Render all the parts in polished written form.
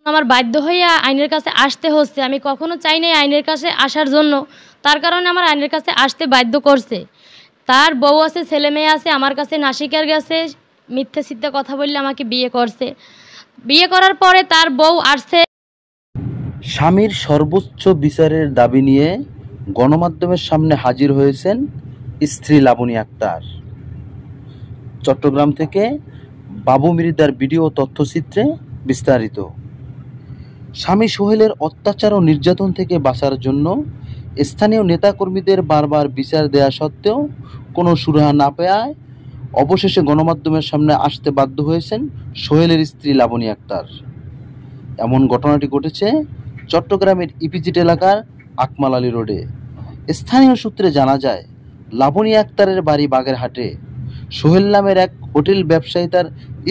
আমার বাধ্য হইয়া আইনের কাছে আসতে হচ্ছে। আমি কখনো চাই নাই আইনের কাছে আসার জন্য, তার কারণে আমার আইনের কাছে আসতে বাধ্য করছে। তার বউ আছে, ছেলে মেয়ে আছে, আমার কাছে না স্বীকার গেছে, মিথ্যে সিদ্ধা কথা বললে আমাকে বিয়ে করছে। বিয়ে করার পরে তার বউ আসছে। স্বামীর সর্বোচ্চ বিচারের দাবি নিয়ে গণমাধ্যমের সামনে হাজির হয়েছেন স্ত্রী লাবণী আক্তার। চট্টগ্রাম থেকে বাবু মৃধার ভিডিও তথ্যচিত্রে বিস্তারিত। স্বামী সোহেলের অত্যাচার ও নির্যাতন থেকে বাঁচার জন্য স্থানীয় নেতাকর্মীদের বারবার বিচার দেয়া সত্ত্বেও কোনো সুরাহা না পাওয়ায় অবশেষে গণমাধ্যমের সামনে আসতে বাধ্য হয়েছেন সোহেলের স্ত্রী লাবণী আক্তার। এমন ঘটনাটি ঘটেছে চট্টগ্রামের ইপিজেড এলাকার আকমাল আলী রোডে। স্থানীয় সূত্রে জানা যায়, লাবণী আক্তারের বাড়ি বাগেরহাটে। সোহেল নামের এক হোটেল ব্যবসায়ী তার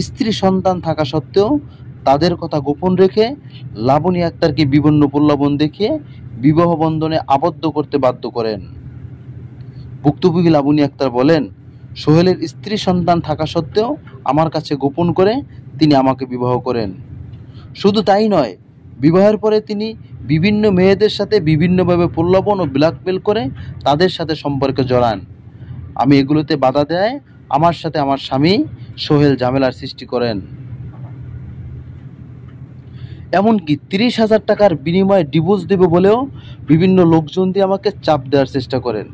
স্ত্রী সন্তান থাকা সত্ত্বেও তাদের কথা গোপন রেখে লাবণী আক্তারকে বিভিন্ন প্রলোভন দেখিয়ে বিবাহ বন্ধনে আবদ্ধ করতে বাধ্য করেন। ভুক্তভোগী লাবণী আক্তার বলেন, সোহেলের স্ত্রী সন্তান থাকা সত্ত্বেও আমার কাছে গোপন করে তিনি আমাকে বিবাহ করেন। শুধু তাই নয়, বিবাহের পরে তিনি বিভিন্ন মেয়েদের সাথে বিভিন্নভাবে প্রলোভন ও ব্ল্যাকমেল করে তাদের সাথে সম্পর্কে জড়ান। আমি এগুলোতে বাধা দেয় আমার সাথে আমার স্বামী সোহেল ঝামেলার সৃষ্টি করেন। এমনকি 30,000 টাকার বিনিময়ে ডিভোর্স দেবে বলেও বিভিন্ন লোকজন দিয়ে আমাকে চাপ দেওয়ার চেষ্টা করেন।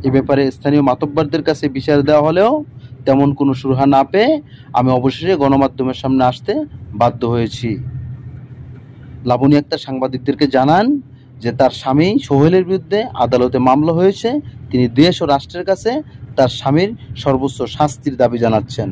এ ব্যাপারে স্থানীয় মাতব্বরদের কাছে বিচার দেওয়া হলেও তেমন কোনো সুরাহা না পেয়ে আমি অবশেষে গণমাধ্যমের সামনে আসতে বাধ্য হয়েছি। লাবণী আক্তার সাংবাদিকদেরকে জানান যে তার স্বামী সোহেলের বিরুদ্ধে আদালতে মামলা হয়েছে। তিনি দেশ ও রাষ্ট্রের কাছে তার স্বামীর সর্বোচ্চ শাস্তির দাবি জানাচ্ছেন।